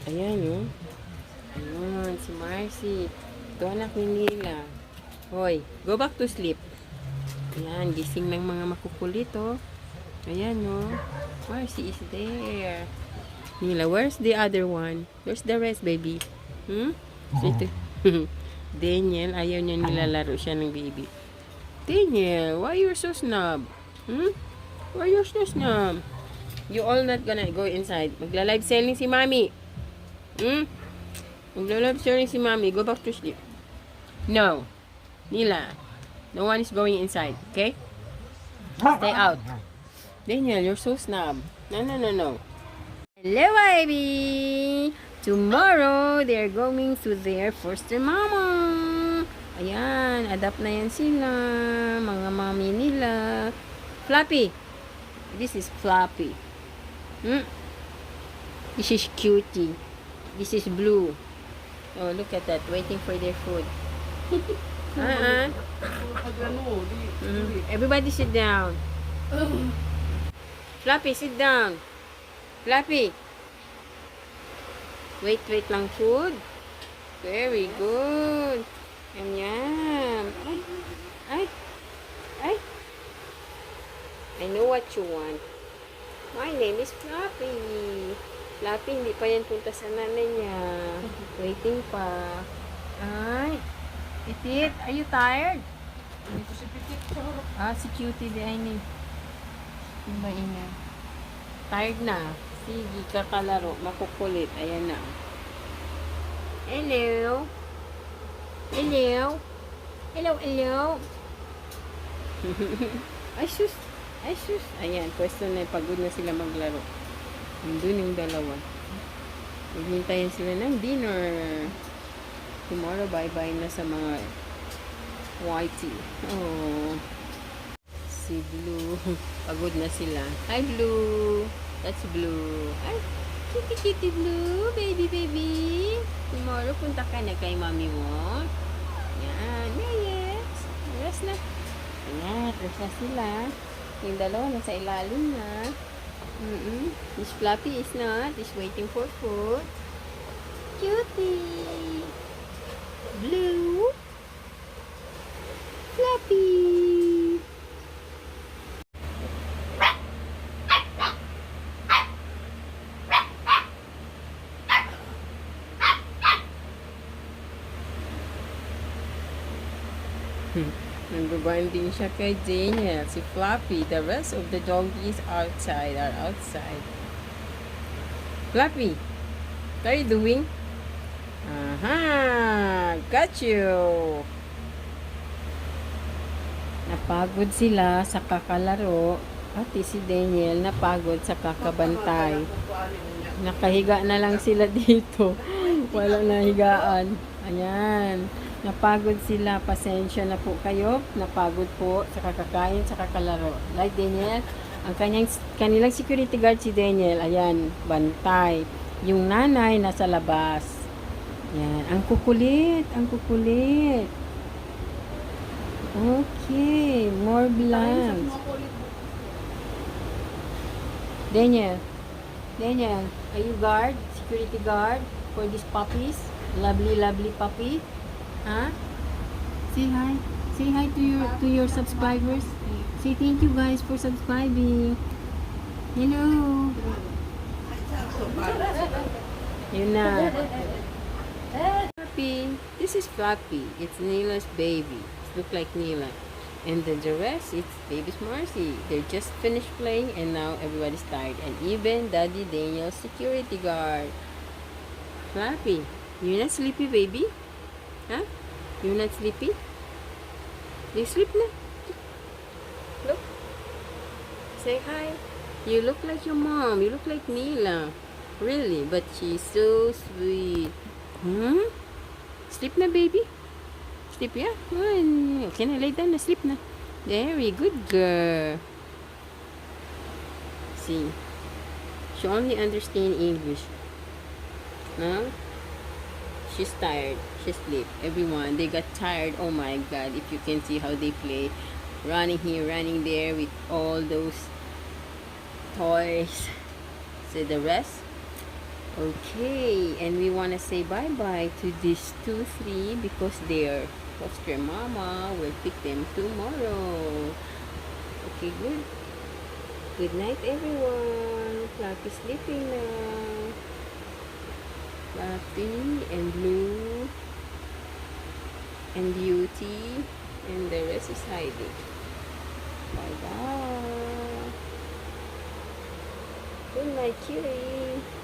Ayan, yun. Ayan, si Marcy. Ito anak ni Nila. Hoy, go back to sleep. Ayan, gising ng mga makukulit, oh. Ayan, oh. Marcy is there. Nila, where's the other one? Where's the rest, baby? Ito. Daniel, ayaw niya nilalaro siya ng baby. Daniel, why you're so snob? Why you're so snob? You all not gonna go inside. Magla-live selling si Mami. Magla-live selling si Mami. Go back to sleep. No. Nila, no one is going inside, okay? Stay out. Daniel, you're so snob. No, no, no, no. Hello, baby! Tomorrow, they're going to their foster mama. Ayan, adapt na yan sila. Mga mami nila. Fluffy. This is Fluffy. This is Cutie. This is Blue. Oh, look at that. Waiting for their food. Everybody sit down. Fluffy, sit down. Fluffy. Wait lang food. Very good. Yum, yum. Ay. I know what you want. My name is Fluffy. Fluffy, hindi pa yan punta sa nanay niya. Waiting pa. Ay. Pitit, are you tired? Ito si Pitit sa harap. Si Cutie di ay ni. Yung ba ina? Tired na. Sige, kakalaro. Makukulit. Ayan na. Hello. Hello. Hello, hello. Ay, sus. Ay, sus. Ayan, pwesto na. Pagod na sila maglaro. Nandun yung dalawa. Maghintayin sila ng dinner. Tomorrow, bye-bye na sa mga whitey. Oh. Si Blue. Pagod na sila. Hi, Blue. That's Blue. Ay, kitty Blue. Baby. Tomorrow, punta ka na kay mami mo. Yan. Yes. Rest na. Ayan, rest na sila. Yung dalawa nasa ilalim na. Miss Fluffy is not. Is waiting for food. Cutie. Blue. Fluffy. Nagbabanding siya kay Daniel, si Fluffy. The rest of the doggies are outside. Fluffy, what are you doing? Got you. Napagod sila sa kakalaro. Pati si Daniel napagod sa kakabantay. Nakahiga na lang sila dito. Walang nahigaan. Ayan. Napagod sila. Pasensya na po kayo. Napagod po sa kakakain, sa kakalaro. Like Daniel, ang kanilang security guard si Daniel. Ayan, bantay. Yung nanay nasa labas. Ayan. Ang kukulit. Okay. More blinds. Daniel, are you guard? Security guard for these puppies? Lovely puppy. Huh? Say hi. Say hi to your subscribers. Say thank you guys for subscribing. Hello. Yun na. Fluffy. This is Fluffy. It's Nila's baby. It looks like Nila. And then the rest, it's baby's Marcy. They just finished playing and now everybody's tired. And even Daddy Daniel's security guard. Fluffy, you're not sleepy, baby? Huh? You're not sleepy? You sleep na? Look. Say hi. You look like your mom. You look like Nila. Really? But she's so sweet. Sleep na, baby? Sleep, yeah? Okay na, lay down na. Sleep na. Very good girl. See. She only understands English. No? She's tired. She sleep. Everyone, they got tired. Oh my God. If you can see how they play. Running here, running there with all those toys. See the rest? Okay, and we want to say bye-bye to these 2, 3 because their foster mama will pick them tomorrow. Okay, good. Good night, everyone. Fluffy sleeping now. Fluffy and Blue and Beauty and the rest is hiding. Bye-bye. Good night, Kitty.